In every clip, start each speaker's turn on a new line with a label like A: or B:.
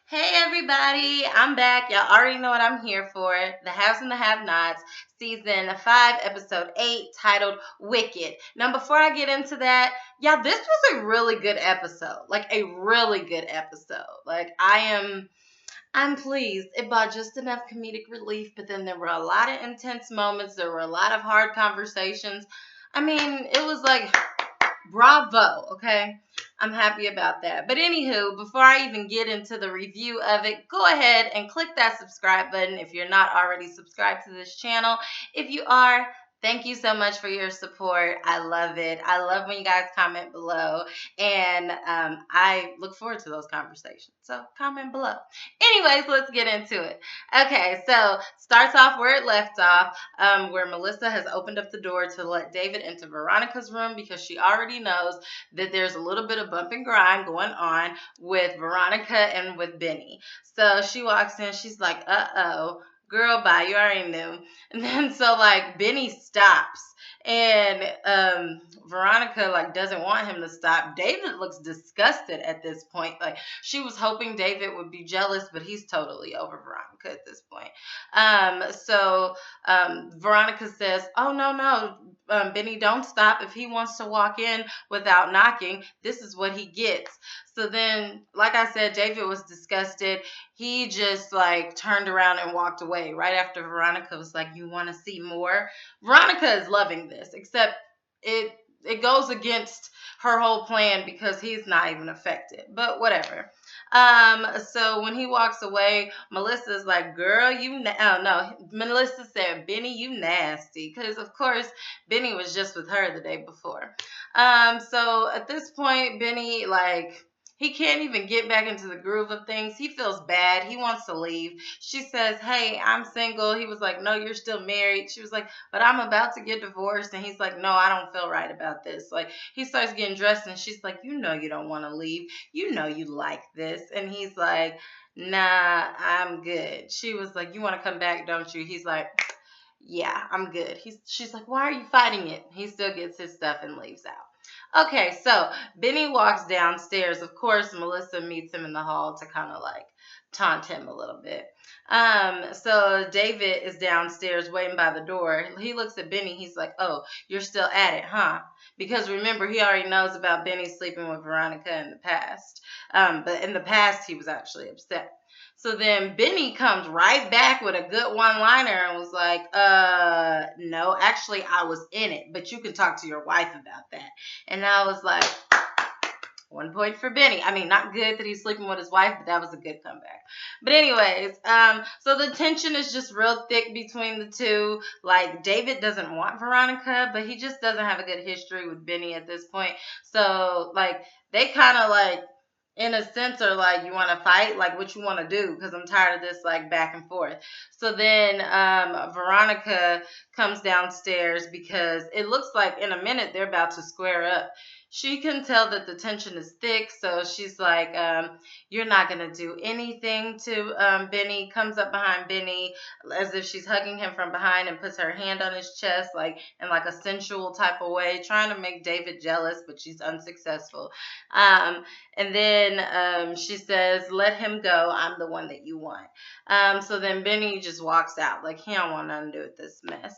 A: Hey everybody, I'm back. Y'all already know what I'm here for. The Haves and the Have-Nots, season 5, episode 8, titled Wicked. Now, before I get into that, this was a really good episode. Like a really good episode. I'm pleased. It brought just enough comedic relief, but then there were a lot of intense moments. There were a lot of hard conversations. I mean, it was like bravo, okay? I'm happy about that. But anywho, before I even get into the review of it, go ahead and click that subscribe button if you're not already subscribed to this channel. If you are, thank you so much for your support. I love it. I love when you guys comment below, and I look forward to those conversations. So comment below. Anyways, let's get into it. Okay, so starts off where it left off, where Melissa has opened up the door to let David into Veronica's room because she already knows that there's a little bit of bump and grind going on with Veronica and with Benny. So she walks in, she's like, uh-oh, girl, bye, you already knew. And then so like Benny stops, and Veronica like doesn't want him to stop. David looks disgusted at this point. Like she was hoping David would be jealous, but he's totally over Veronica at this point. Veronica says, oh, no, Benny, don't stop. If he wants to walk in without knocking, this is what he gets. So then, like I said, David was disgusted. He just like turned around and walked away right after Veronica was like, you want to see more? Veronica is loving this, except it goes against her whole plan because he's not even affected, but whatever. So when he walks away, Melissa's like, girl, oh no, Melissa said, Benny, you nasty. Because of course, Benny was just with her the day before. So at this point, Benny, like, he can't even get back into the groove of things. He feels bad. He wants to leave. She says, hey, I'm single. He was like, no, you're still married. She was like, but I'm about to get divorced. And he's like, no, I don't feel right about this. Like, he starts getting dressed and she's like, you know you don't want to leave. You know you like this. And he's like, nah, I'm good. She was like, you want to come back, don't you? He's like, yeah, I'm good. She's like, why are you fighting it? He still gets his stuff and leaves out. Okay, so Benny walks downstairs. Of course, Melissa meets him in the hall to kind of like taunt him a little bit. So David is downstairs waiting by the door. He looks at Benny. He's like, oh, you're still at it, huh? Because remember, he already knows about Benny sleeping with Veronica in the past. But in the past, he was actually upset. So then Benny comes right back with a good one-liner and was like, no, actually I was in it, but you can talk to your wife about that. And I was like, 1 point for Benny. I mean, not good that he's sleeping with his wife, but that was a good comeback. But anyways, so the tension is just real thick between the two. Like, David doesn't want Veronica, but he just doesn't have a good history with Benny at this point. So, like, they kind of like, in a sense, are like, you want to fight? Like, what you want to do? Because I'm tired of this, like, back and forth. So then Veronica comes downstairs because it looks like in a minute they're about to square up. She can tell that the tension is thick, so she's like, you're not going to do anything to Benny. Comes up behind Benny as if she's hugging him from behind and puts her hand on his chest, like in like a sensual type of way, trying to make David jealous, but she's unsuccessful. And then she says, let him go. I'm the one that you want. So then Benny just walks out. Like, he don't want nothing to do with this mess.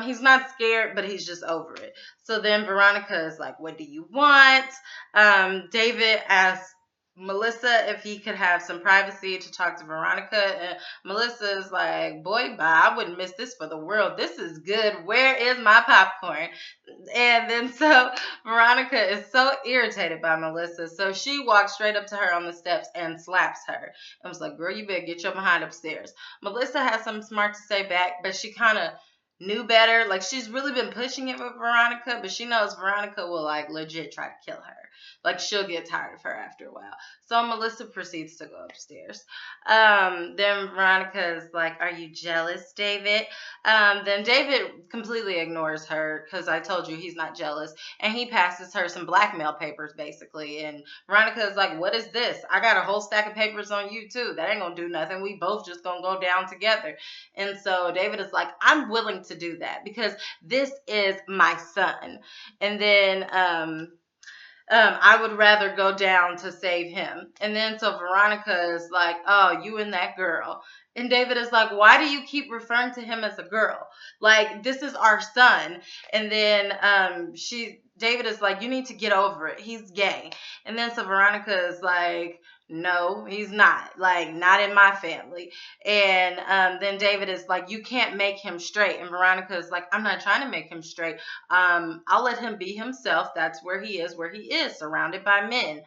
A: He's not scared, but he's just over it. So then Veronica is like, what do you want? David asks Melissa if he could have some privacy to talk to Veronica. And Melissa is like, boy, bye. I wouldn't miss this for the world. This is good. Where is my popcorn? And then so Veronica is so irritated by Melissa. So she walks straight up to her on the steps and slaps her. And was like, girl, you better get your behind upstairs. Melissa has something smart to say back, but she kind of knew better. Like, she's really been pushing it with Veronica, but she knows Veronica will like legit try to kill her. Like, she'll get tired of her after a while. So Melissa proceeds to go upstairs. Then Veronica is like, are you jealous, David? Then David completely ignores her because I told you he's not jealous. And he passes her some blackmail papers, basically. And Veronica is like, what is this? I got a whole stack of papers on you, too. That ain't going to do nothing. We both just going to go down together. And so David is like, I'm willing to do that because this is my son. And then I would rather go down to save him. And then so Veronica is like, oh, you and that girl. And David is like, why do you keep referring to him as a girl? Like, this is our son. And then David is like, you need to get over it. He's gay. And then so Veronica is like, no, he's not. Like, not in my family. And then David is like, you can't make him straight. And Veronica is like, I'm not trying to make him straight. I'll let him be himself. That's where he is, surrounded by men.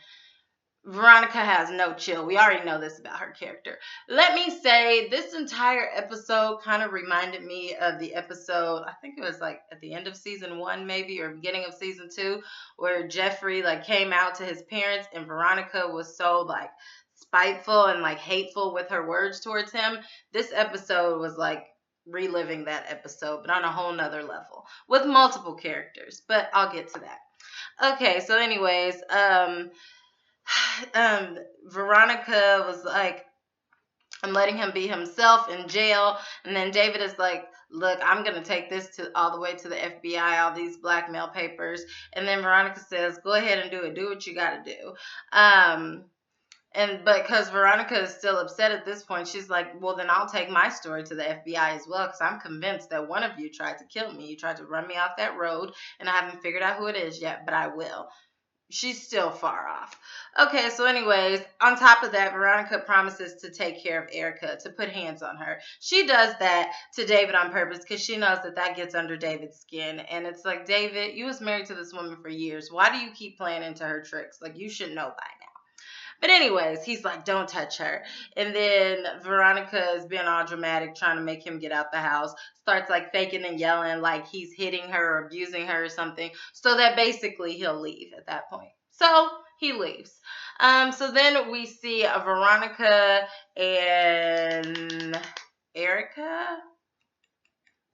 A: Veronica has no chill. We already know this about her character. Let me say, this entire episode kind of reminded me of the episode, I think it was like at the end of season 1 maybe, or beginning of season 2, where Jeffrey like came out to his parents and Veronica was so like spiteful and like hateful with her words towards him. This episode was like reliving that episode, but on a whole nother level with multiple characters, but I'll get to that. Okay, so anyways, Veronica was like, I'm letting him be himself in jail. And then David is like, look, I'm going to take this to all the way to the FBI, all these blackmail papers. And then Veronica says, go ahead and do it. Do what you got to do. But because Veronica is still upset at this point, she's like, well, then I'll take my story to the FBI as well, because I'm convinced that one of you tried to kill me. You tried to run me off that road, and I haven't figured out who it is yet, but I will. She's still far off. Okay, so anyways, on top of that, Veronica promises to take care of Erica, to put hands on her. She does that to David on purpose because she knows that that gets under David's skin. And it's like, David, you was married to this woman for years. Why do you keep playing into her tricks? Like, you should know by now. But anyways, he's like, don't touch her. And then Veronica is being all dramatic, trying to make him get out the house. Starts like faking and yelling like he's hitting her or abusing her or something. So that basically he'll leave at that point. So he leaves. So then we see Veronica and Erica.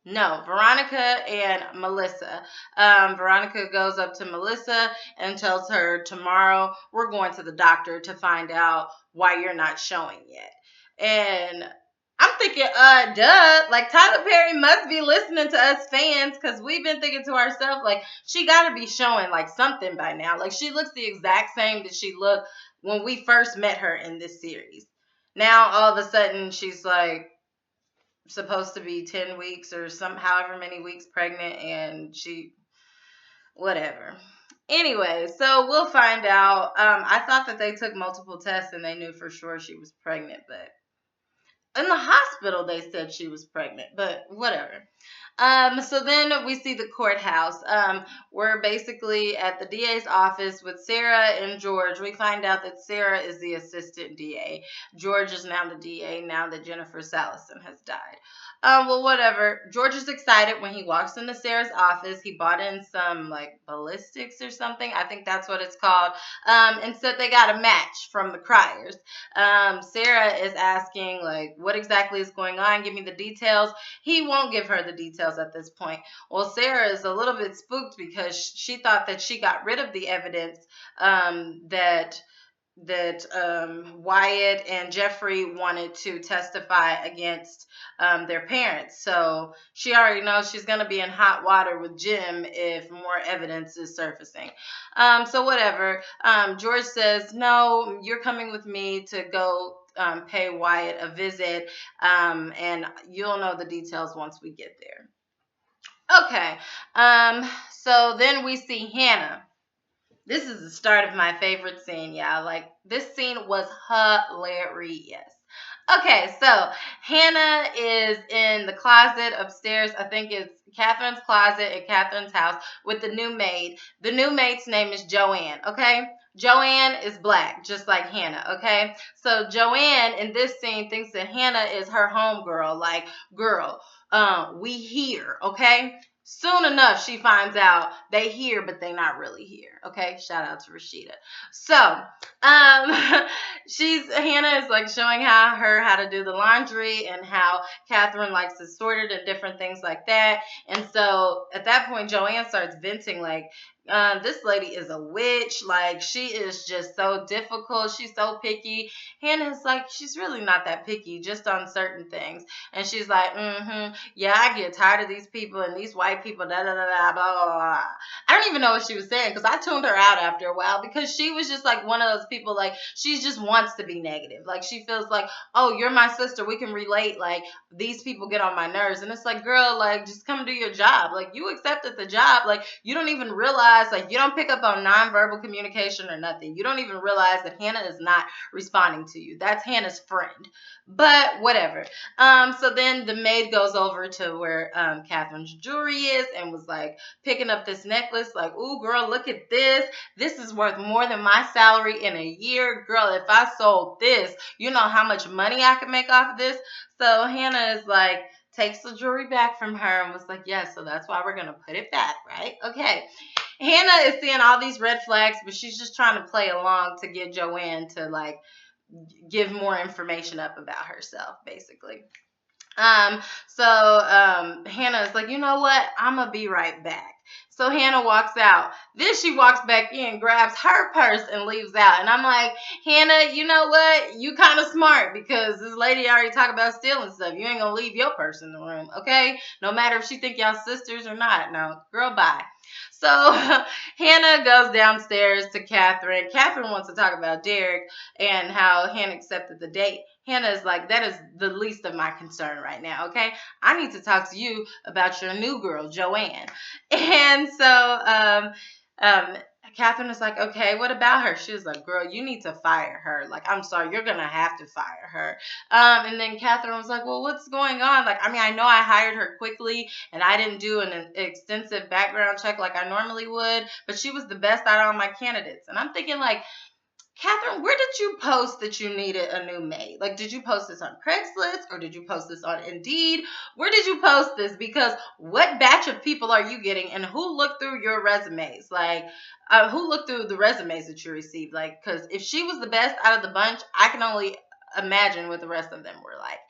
A: No, Veronica and Melissa. Veronica goes up to Melissa and tells her, tomorrow we're going to the doctor to find out why you're not showing yet. And I'm thinking, duh, like Tyler Perry must be listening to us fans, because we've been thinking to ourselves, like, she got to be showing like something by now. Like, she looks the exact same that she looked when we first met her in this series. Now all of a sudden she's like supposed to be 10 weeks or however many weeks pregnant, and she, whatever. Anyway, so we'll find out. I thought that they took multiple tests and they knew for sure she was pregnant, but in the hospital they said she was pregnant, but whatever. So then we see the courthouse. We're basically at the DA's office with Sarah and George. We find out that Sarah is the assistant DA. George is now the DA now that Jennifer Salison has died. Well, whatever. George is excited when he walks into Sarah's office. He bought in some like ballistics or something. I think that's what it's called. And said they got a match from the criers. Sarah is asking like, what exactly is going on? Give me the details. He won't give her the details at this point. Well, Sarah is a little bit spooked because she thought that she got rid of the evidence that Wyatt and Jeffrey wanted to testify against their parents. So she already knows she's going to be in hot water with Jim if more evidence is surfacing. So whatever. George says, no, you're coming with me to go pay Wyatt a visit, and you'll know the details once we get there. Okay, so then we see Hannah. This is the start of my favorite scene, y'all. Like, this scene was hilarious. Okay, so Hannah is in the closet upstairs. I think it's Catherine's closet at Catherine's house with the new maid. The new maid's name is JoAnne, okay? JoAnne is black, just like Hannah, okay? So JoAnne in this scene thinks that Hannah is her homegirl. Like, girl, we here, okay? Soon enough, she finds out they here, but they not really here. Okay, shout out to Rashida. So, Hannah is like showing how to do the laundry and how Katherine likes to sort it and different things like that. And so at that point, JoAnne starts venting like, This lady is a witch. Like, she is just so difficult. She's so picky. Hannah's like, she's really not that picky, just on certain things. And she's like, yeah, I get tired of these people and these white people, da da da da, blah, blah, blah. I don't even know what she was saying because I tuned her out after a while because she was just like one of those people, like, she just wants to be negative. Like, she feels like, oh, you're my sister. We can relate. Like, these people get on my nerves. And it's like, girl, like, just come do your job. Like, you accepted the job. Like, you don't even realize, like, you don't pick up on nonverbal communication or nothing. You don't even realize that Hannah is not responding to you. That's Hannah's friend. But whatever. So then the maid goes over to where Catherine's jewelry is and was like picking up this necklace, like, ooh, girl, look at this. This is worth more than my salary in a year. Girl, if I sold this, you know how much money I could make off of this? So Hannah is like, takes the jewelry back from her and was like, yeah, so that's why we're going to put it back, right? Okay. Hannah is seeing all these red flags, but she's just trying to play along to get JoAnne to, like, give more information up about herself, basically. Hannah is like, you know what? I'm going to be right back. So Hannah walks out. Then she walks back in, grabs her purse, and leaves out. And I'm like, Hannah, you know what? You kind of smart because this lady already talked about stealing stuff. You ain't going to leave your purse in the room, okay? No matter if she think y'all sisters or not. No, girl, bye. So Hannah goes downstairs to Katherine. Katherine wants to talk about Derek and how Hannah accepted the date. Hannah is like, that is the least of my concern right now, okay? I need to talk to you about your new girl, JoAnne. And so Katherine is like, okay, what about her? She was like, girl, you need to fire her. Like, I'm sorry, you're going to have to fire her. And then Katherine was like, well, what's going on? Like, I mean, I know I hired her quickly and I didn't do an extensive background check like I normally would, but she was the best out of all my candidates. And I'm thinking, like, Katherine, where did you post that you needed a new maid? Like, did you post this on Craigslist or did you post this on Indeed? Where did you post this? Because what batch of people are you getting and who looked through your resumes? Like, who looked through the resumes that you received? Like, because if she was the best out of the bunch, I can only imagine what the rest of them were like.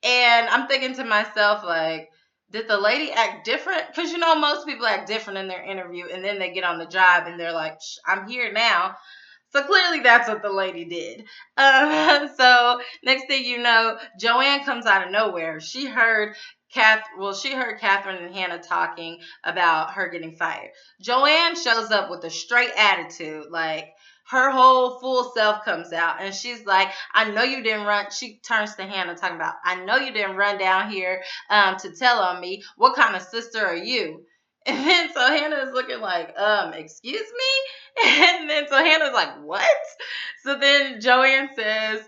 A: And I'm thinking to myself, like, did the lady act different? Because, you know, most people act different in their interview and then they get on the job and they're like, I'm here now. So clearly that's what the lady did. So next thing you know, JoAnne comes out of nowhere. She heard Katherine and Hannah talking about her getting fired. JoAnne shows up with a straight attitude, like her whole full self comes out, and she's like, I know you didn't run. She turns to Hannah talking about, I know you didn't run down here to tell on me. What kind of sister are you? And then so Hannah is looking like, excuse me? And then so Hannah's like, what? So then JoAnne says,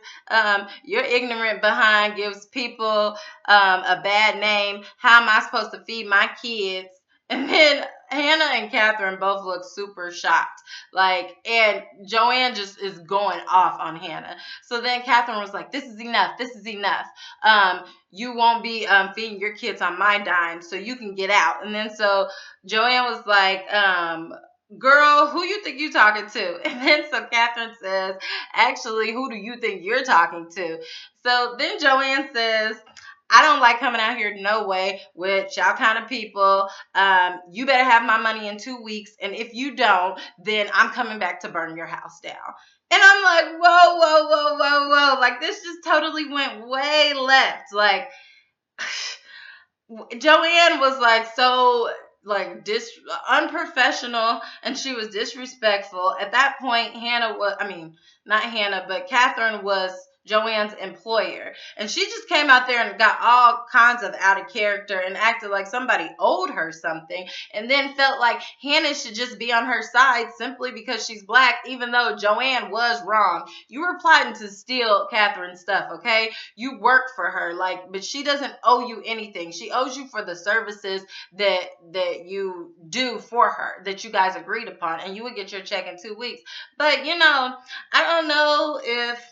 A: your ignorant behind gives people a bad name. How am I supposed to feed my kids? And then Hannah and Katherine both look super shocked. Like, and JoAnne just is going off on Hannah. So then Katherine was like, this is enough. This is enough. You won't be feeding your kids on my dime, so you can get out. And then so JoAnne was like, girl, who you think you talking to? And then so Katherine says, actually, who do you think you're talking to? So then JoAnne says, I don't like coming out here no way with y'all kind of people. You better have my money in 2 weeks. And if you don't, then I'm coming back to burn your house down. And I'm like, whoa, whoa, whoa, whoa, whoa. Like, this just totally went way left. Like, JoAnne was like so like unprofessional, and she was disrespectful. At that point, not Hannah, but Katherine was JoAnne's employer, and she just came out there and got all kinds of out of character and acted like somebody owed her something, and then felt like Hannah should just be on her side simply because she's black, even though JoAnne was wrong. You were plotting to steal Katherine's stuff, okay? You work for her, like, but she doesn't owe you anything. She owes you for the services that you do for her, that you guys agreed upon, and you would get your check in 2 weeks. But, you know, I don't know if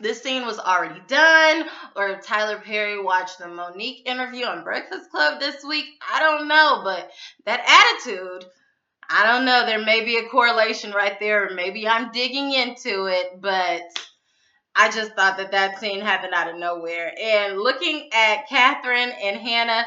A: this scene was already done or if Tyler Perry watched the Monique interview on Breakfast Club this week. I don't know, but that attitude, I don't know. There may be a correlation right there, or maybe I'm digging into it, but I just thought that scene happened out of nowhere. And looking at Katherine and Hannah,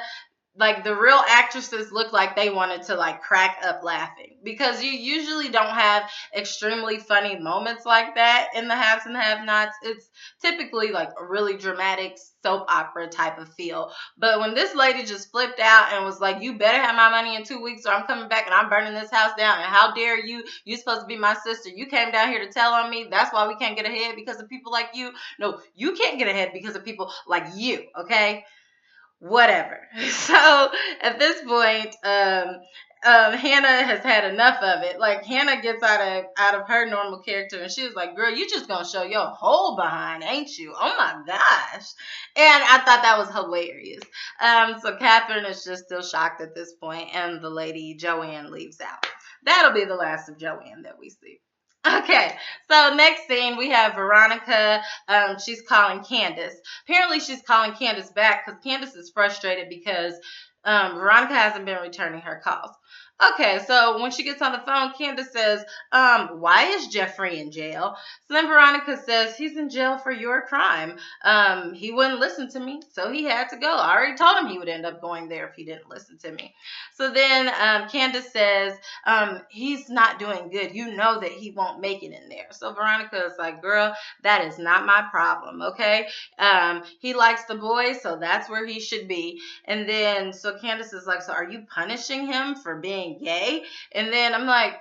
A: like the real actresses look like they wanted to like crack up laughing, because you usually don't have extremely funny moments like that in the haves and have-nots. It's typically like a really dramatic soap opera type of feel. But when this lady just flipped out and was like, you better have my money in 2 weeks or I'm coming back and I'm burning this house down, and how dare you, you supposed to be my sister, you came down here to tell on me, that's why we can't get ahead, because of people like you. No, you can't get ahead because of people like you, okay? Whatever. So at this point, Hannah has had enough of it. Like, Hannah gets out of her normal character, and she was like, "Girl, you just gonna show your whole behind, ain't you? Oh my gosh!" And I thought that was hilarious. So Katherine is just still shocked at this point, and the lady JoAnne leaves out. That'll be the last of JoAnne that we see. Okay, so next scene we have Veronica. She's calling Candace. Apparently, she's calling Candace back because Candace is frustrated because Veronica hasn't been returning her calls. Okay, so when she gets on the phone, Candace says, why is Jeffrey in jail? So then Veronica says, he's in jail for your crime. He wouldn't listen to me, so he had to go. I already told him he would end up going there if he didn't listen to me. So then Candace says, he's not doing good. You know that he won't make it in there. So Veronica is like, girl, that is not my problem, okay? He likes the boys, so that's where he should be. And then, so Candace is like, so are you punishing him for being gay? And then I'm like,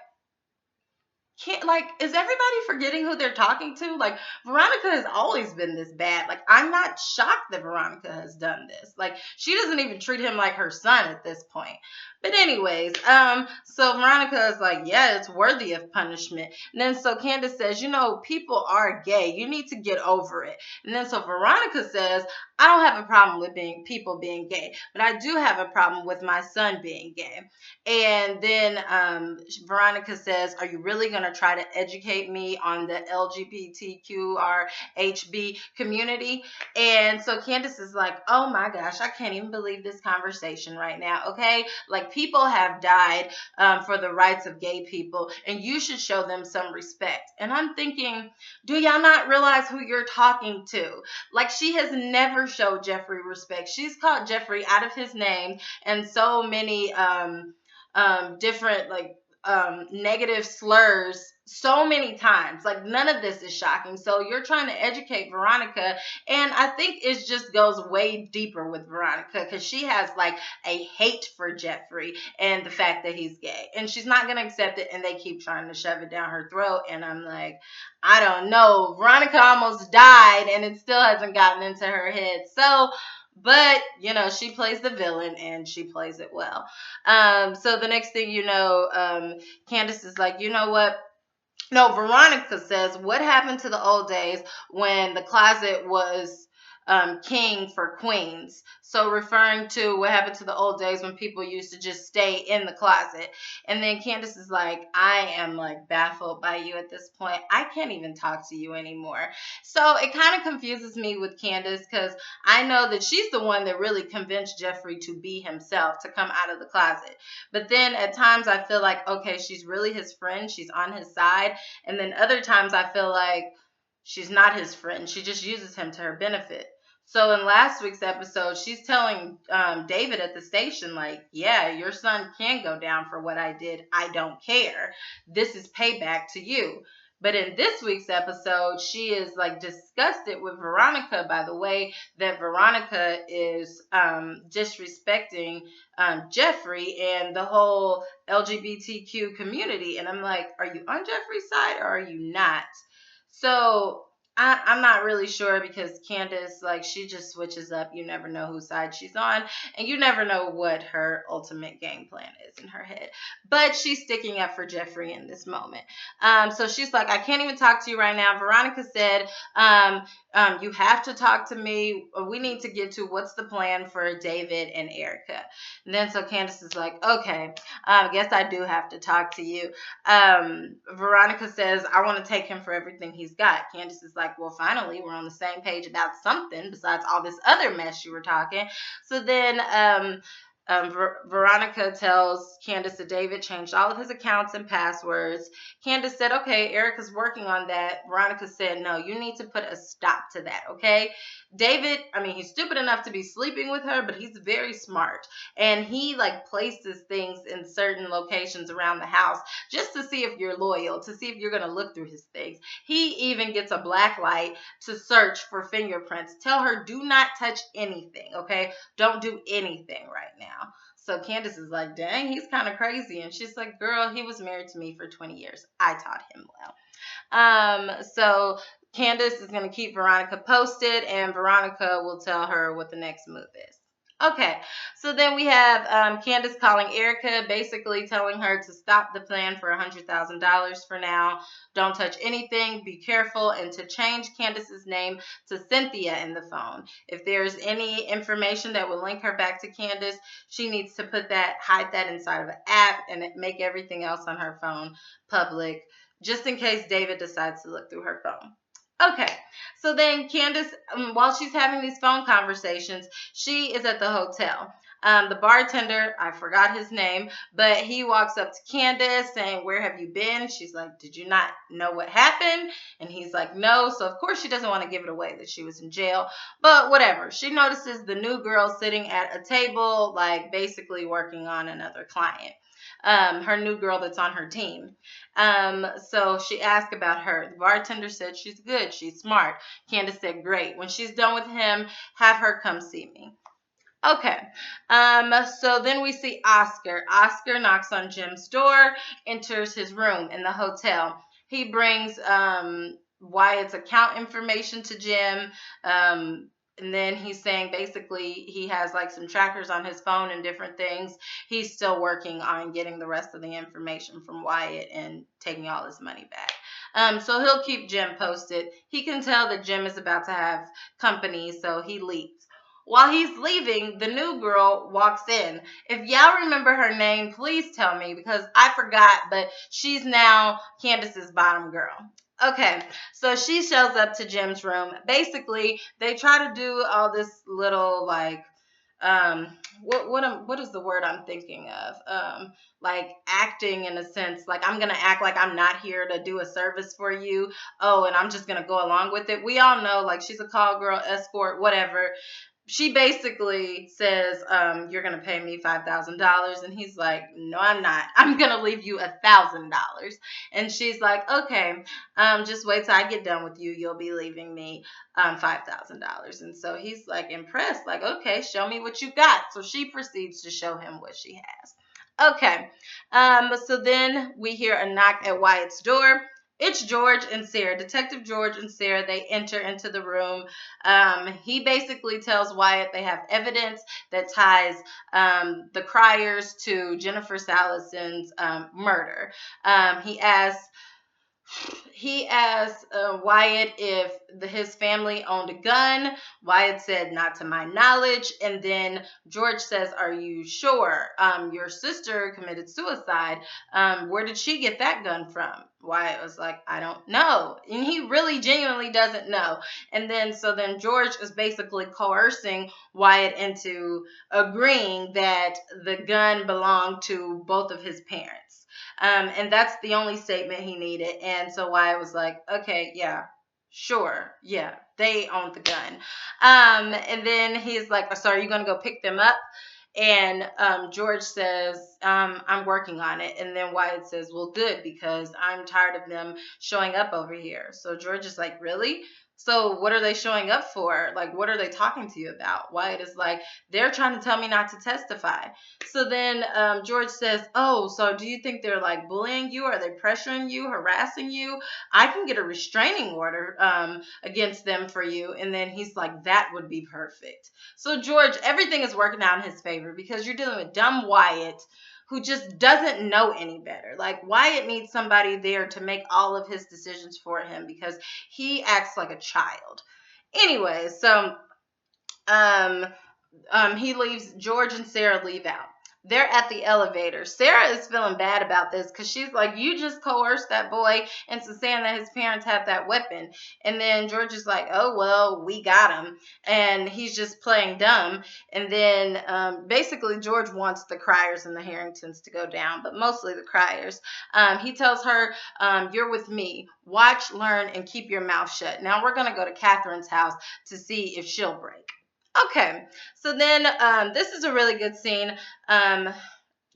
A: is everybody forgetting who they're talking to? Like, Veronica has always been this bad. Like, I'm not shocked that Veronica has done this. Like, she doesn't even treat him like her son at this point. But anyways, so Veronica is like, yeah, it's worthy of punishment. And then so Candace says, you know, people are gay. You need to get over it. And then so Veronica says, I don't have a problem with people being gay, but I do have a problem with my son being gay. And then Veronica says, are you really going to try to educate me on the LGBTQRHB community? And so Candace is like, oh my gosh, I can't even believe this conversation right now, okay? Like, people have died for the rights of gay people, and you should show them some respect. And I'm thinking, do y'all not realize who you're talking to? Like, she has never showed Jeffrey respect. She's called Jeffrey out of his name and so many different negative slurs so many times. Like, none of this is shocking. So you're trying to educate Veronica, and I think it just goes way deeper with Veronica because she has like a hate for Jeffrey and the fact that he's gay, and she's not gonna accept it, and they keep trying to shove it down her throat. And I'm like, I don't know. Veronica almost died and it still hasn't gotten into her head. So, but, you know, she plays the villain and she plays it well. So the next thing you know, Candace is like, you know what? No, Veronica says, what happened to the old days when the closet was king for queens? So referring to what happened to the old days when people used to just stay in the closet. And then Candace is like, I am like baffled by you at this point. I can't even talk to you anymore. So it kind of confuses me with Candace because I know that she's the one that really convinced Jeffrey to be himself, to come out of the closet. But then at times I feel like, okay, she's really his friend. She's on his side. And then other times I feel like she's not his friend. She just uses him to her benefit. So in last week's episode, she's telling David at the station, like, yeah, your son can go down for what I did. I don't care. This is payback to you. But in this week's episode, she is like disgusted with Veronica by the way that Veronica is disrespecting Jeffrey and the whole LGBTQ community. And I'm like, are you on Jeffrey's side or are you not? So I'm not really sure because Candace, like, she just switches up. You never know whose side she's on, and you never know what her ultimate game plan is in her head. But she's sticking up for Jeffrey in this moment. So she's like, I can't even talk to you right now. Veronica said, you have to talk to me. We need to get to what's the plan for David and Erica. And then so Candace is like, okay, I guess I do have to talk to you. Veronica says, I want to take him for everything he's got. Candace is like, well, finally, we're on the same page about something besides all this other mess you were talking. So then Veronica tells Candace that David changed all of his accounts and passwords. Candace said, okay, Erica's working on that. Veronica said, no, you need to put a stop to that, okay? David, I mean, he's stupid enough to be sleeping with her, but he's very smart. And he like places things in certain locations around the house just to see if you're loyal, to see if you're going to look through his things. He even gets a black light to search for fingerprints. Tell her, do not touch anything, okay? Don't do anything right now. So Candace is like, dang, he's kind of crazy. And she's like, girl, he was married to me for 20 years. I taught him well. So Candace is going to keep Veronica posted, and Veronica will tell her what the next move is. Okay, so then we have Candace calling Erica, basically telling her to stop the plan for $100,000 for now. Don't touch anything, be careful, and to change Candace's name to Cynthia in the phone. If there's any information that will link her back to Candace, she needs to hide that inside of an app and make everything else on her phone public, just in case David decides to look through her phone. Okay, so then Candace, while she's having these phone conversations, she is at the hotel. The bartender, I forgot his name, but he walks up to Candace saying, where have you been? She's like, did you not know what happened? And he's like, no. So of course she doesn't want to give it away that she was in jail, but whatever. She notices the new girl sitting at a table, like basically working on another client. Her new girl that's on her team. So she asked about her. The bartender said she's good, she's smart. Candace said, great. When she's done with him, have her come see me. Okay, so then we see Oscar. Oscar knocks on Jim's door, enters his room in the hotel. He brings Wyatt's account information to Jim. And then he's saying basically he has like some trackers on his phone and different things. He's still working on getting the rest of the information from Wyatt and taking all his money back. So he'll keep Jim posted. He can tell that Jim is about to have company, so he leaves. While he's leaving, the new girl walks in. If y'all remember her name, please tell me because I forgot, but she's now Candace's bottom girl. Okay, so she shows up to Jim's room. Basically, they try to do all this little like what is the word I'm thinking of? Like acting in a sense, like I'm gonna act like I'm not here to do a service for you. Oh, and I'm just gonna go along with it. We all know like she's a call girl, escort, whatever. She basically says, you're going to pay me $5,000. And he's like, no, I'm not. I'm going to leave you $1,000. And she's like, okay, just wait till I get done with you. You'll be leaving me $5,000. And so he's like impressed, like, okay, show me what you got. So she proceeds to show him what she has. Okay, so then we hear a knock at Wyatt's door. It's George and Sarah, Detective George and Sarah. They enter into the room. He basically tells Wyatt they have evidence that ties the Criers to Jennifer Salison's murder. He asked Wyatt if his family owned a gun. Wyatt said, not to my knowledge. And then George says, are you sure? Your sister committed suicide. Where did she get that gun from? Wyatt was like, I don't know. And he really genuinely doesn't know. And then George is basically coercing Wyatt into agreeing that the gun belonged to both of his parents. And that's the only statement he needed. And so Wyatt was like, okay, yeah, sure. Yeah, they owned the gun. And then he's like, so are you going to go pick them up? And George says, I'm working on it. And then Wyatt says, well, good, because I'm tired of them showing up over here. So George is like, really? So what are they showing up for? Like, what are they talking to you about? Wyatt is like, they're trying to tell me not to testify. So then George says, oh, so do you think they're like bullying you? Are they pressuring you, harassing you? I can get a restraining order against them for you. And then he's like, that would be perfect. So George, everything is working out in his favor because you're dealing with dumb Wyatt, who just doesn't know any better. Like, Wyatt needs somebody there to make all of his decisions for him because he acts like a child. Anyway, so he leaves, George and Sarah leave out. They're at the elevator. Sarah is feeling bad about this because she's like, you just coerced that boy into saying that his parents had that weapon. And then George is like, oh, well, we got him. And he's just playing dumb. And then basically George wants the Criers and the Harringtons to go down, but mostly the Criers. He tells her, you're with me. Watch, learn, and keep your mouth shut. Now we're going to go to Catherine's house to see if she'll break. Okay, so then this is a really good scene.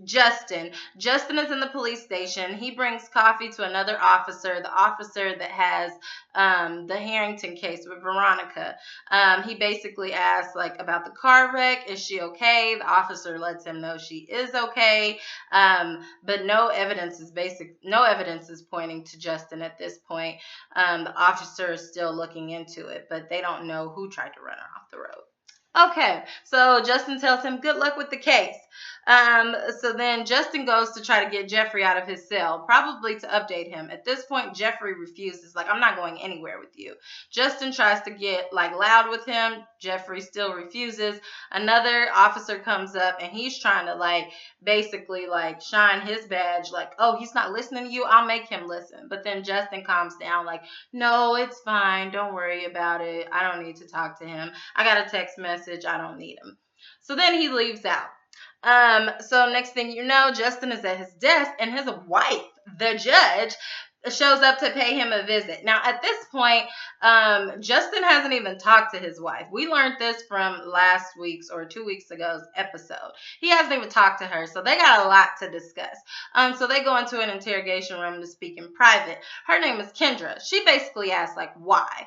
A: Justin is in the police station. He brings coffee to another officer, the officer that has the Harrington case with Veronica. He basically asks like about the car wreck. Is she okay? The officer lets him know she is okay, but no evidence is pointing to Justin at this point. The officer is still looking into it, but they don't know who tried to run her off the road. Okay, so Justin tells him good luck with the case. So then Justin goes to try to get Jeffrey out of his cell, probably to update him. At this point, Jeffrey refuses, like, I'm not going anywhere with you. Justin tries to get like loud with him. Jeffrey still refuses. Another officer comes up and he's trying to like basically like shine his badge, like, oh, he's not listening to you, I'll make him listen. But then Justin calms down, like, no, it's fine, don't worry about it, I don't need to talk to him, I got a text message, I don't need him. So then he leaves out. So next thing you know, Justin is at his desk and his wife, the judge, shows up to pay him a visit. Now, at this point, Justin hasn't even talked to his wife. We learned this from last week's or 2 weeks ago's episode. He hasn't even talked to her, so they got a lot to discuss. So they go into an interrogation room to speak in private. Her name is Kendra. She basically asks, like, why?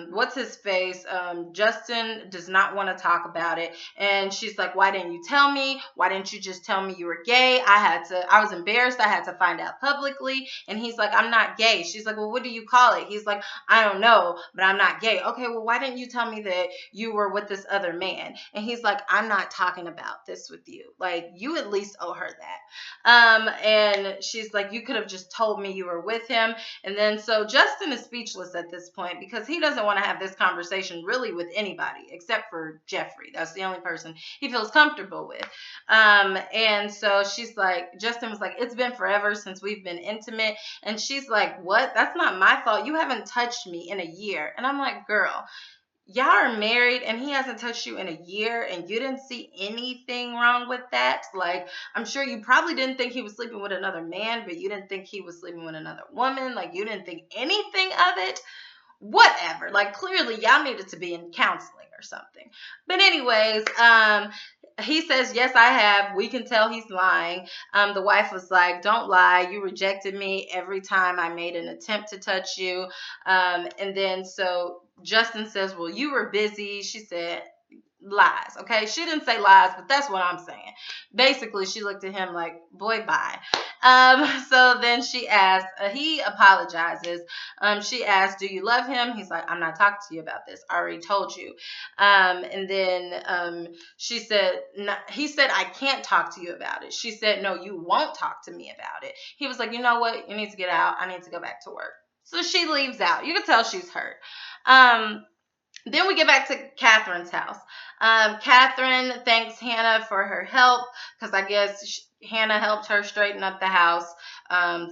A: What's his face? Justin does not want to talk about it. And she's like, why didn't you tell me? Why didn't you just tell me you were gay? I was embarrassed. I had to find out publicly. And he's like, I'm not gay. She's like, well, what do you call it? He's like, I don't know, but I'm not gay. Okay, well, why didn't you tell me that you were with this other man? And he's like, I'm not talking about this with you. Like, you at least owe her that. And she's like, you could have just told me you were with him. And then so Justin is speechless at this point because he doesn't want to have this conversation really with anybody except for Jeffrey. That's the only person he feels comfortable with. And so she's like, Justin was like, it's been forever since we've been intimate. And she's like, what? That's not my fault. You haven't touched me in a year. And I'm like, girl, y'all are married and he hasn't touched you in a year and you didn't see anything wrong with that. Like, I'm sure you probably didn't think he was sleeping with another man, but you didn't think he was sleeping with another woman. Like, you didn't think anything of it. Whatever. Like, clearly y'all needed to be in counseling or something. But anyways, he says, yes, I have. We can tell he's lying. The wife was like, don't lie. You rejected me every time I made an attempt to touch you. And then so Justin says, well, you were busy. She said, lies. Okay, she didn't say lies, but that's what I'm saying. Basically, she looked at him like, boy, bye. So then she asked, he apologizes. She asked, do you love him? He's like, I'm not talking to you about this, I already told you. And then she said, no, he said, I can't talk to you about it. She said, no, you won't talk to me about it. He was like, you know what, you need to get out, I need to go back to work. So she leaves out. You can tell she's hurt. Then we get back to Catherine's house. Catherine thanks Hannah for her help because I guess Hannah helped her straighten up the house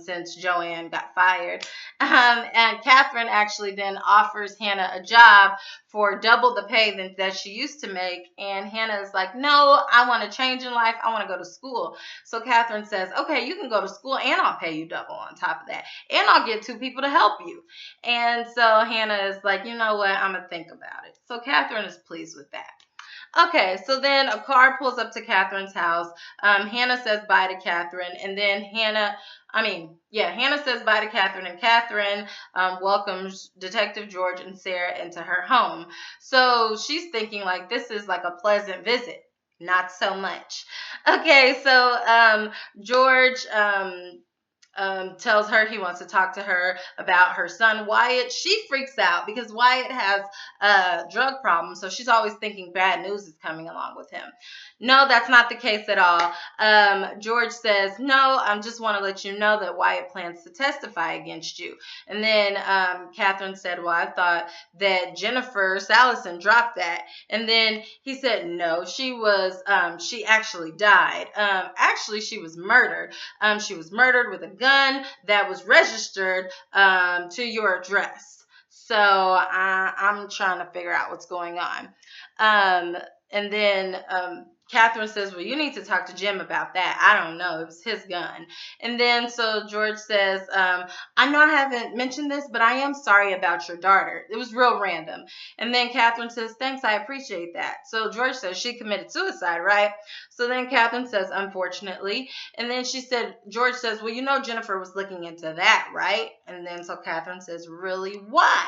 A: since JoAnne got fired. And Catherine actually then offers Hannah a job for double the pay that she used to make. And Hannah is like, no, I want to change in life. I want to go to school. So Catherine says, okay, you can go to school and I'll pay you double on top of that. And I'll get 2 people to help you. And so Hannah is like, you know what? I'm going to think about it. So Catherine is pleased with that. Okay, so then a car pulls up to Catherine's house. Hannah says bye to Catherine, and then Hannah says bye to Catherine, and Catherine welcomes Detective George and Sarah into her home. So she's thinking like this is like a pleasant visit. Not so much. Okay, so George tells her he wants to talk to her about her son Wyatt. She freaks out because Wyatt has a drug problem, so she's always thinking bad news is coming along with him. No, that's not the case at all. George says, no, I just want to let you know that Wyatt plans to testify against you. And then Katherine said, well, I thought that Jennifer Salison dropped that. And then he said, no, she actually died. Actually, she was murdered. She was murdered with a gun that was registered to your address. So I'm trying to figure out what's going on. And then Katherine says, well, you need to talk to Jim about that. I don't know. It was his gun. And then so George says, I know I haven't mentioned this, but I am sorry about your daughter. It was real random. And then Katherine says, thanks, I appreciate that. So George says she committed suicide, right? So then Katherine says, unfortunately. And then George says, well, you know Jennifer was looking into that, right? And then so Katherine says, really, why?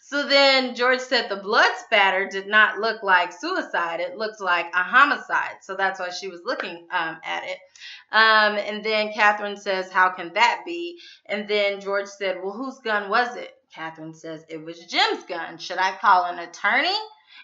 A: So then George said the blood spatter did not look like suicide. It looked like a homicide. So that's why she was looking at it. And then Katherine says, how can that be? And then George said, well, whose gun was it? Katherine says, it was Jim's gun. Should I call an attorney?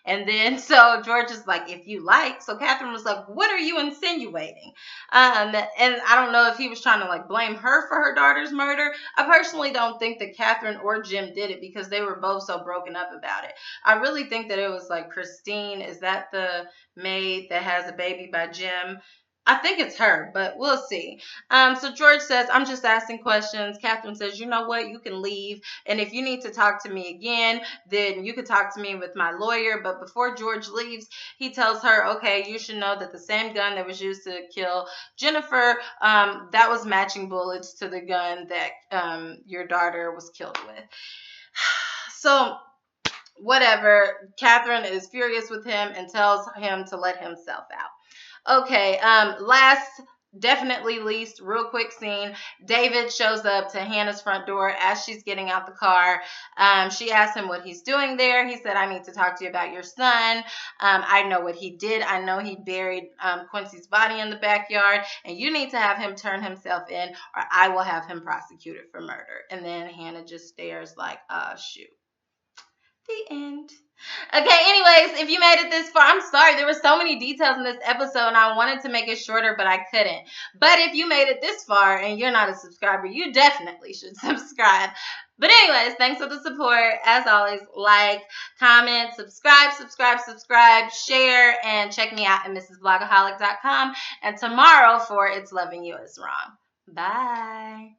A: And then so George is like, if you like. So Katherine was like, what are you insinuating? And I don't know if he was trying to like blame her for her daughter's murder. I personally don't think that Katherine or Jim did it because they were both so broken up about it. I really think that it was like Christine. Is that the maid that has a baby by Jim? I think it's her, but we'll see. So George says, I'm just asking questions. Katherine says, you know what? You can leave. And if you need to talk to me again, then you could talk to me with my lawyer. But before George leaves, he tells her, okay, you should know that the same gun that was used to kill Jennifer, that was matching bullets to the gun that your daughter was killed with. So whatever, Katherine is furious with him and tells him to let himself out. Okay, last, definitely least, real quick scene. David shows up to Hannah's front door as she's getting out the car. She asks him what he's doing there. He said, I need to talk to you about your son. I know what he did. I know he buried Quincy's body in the backyard, and you need to have him turn himself in, or I will have him prosecuted for murder. And then Hannah just stares like, shoot. The end. Okay, anyways, if you made it this far, I'm sorry. There were so many details in this episode, and I wanted to make it shorter, but I couldn't. But if you made it this far and you're not a subscriber, you definitely should subscribe. But anyways, thanks for the support. As always, like, comment, subscribe, share, and check me out at mrsblogaholic.com. And tomorrow for It's Loving You Is Wrong. Bye.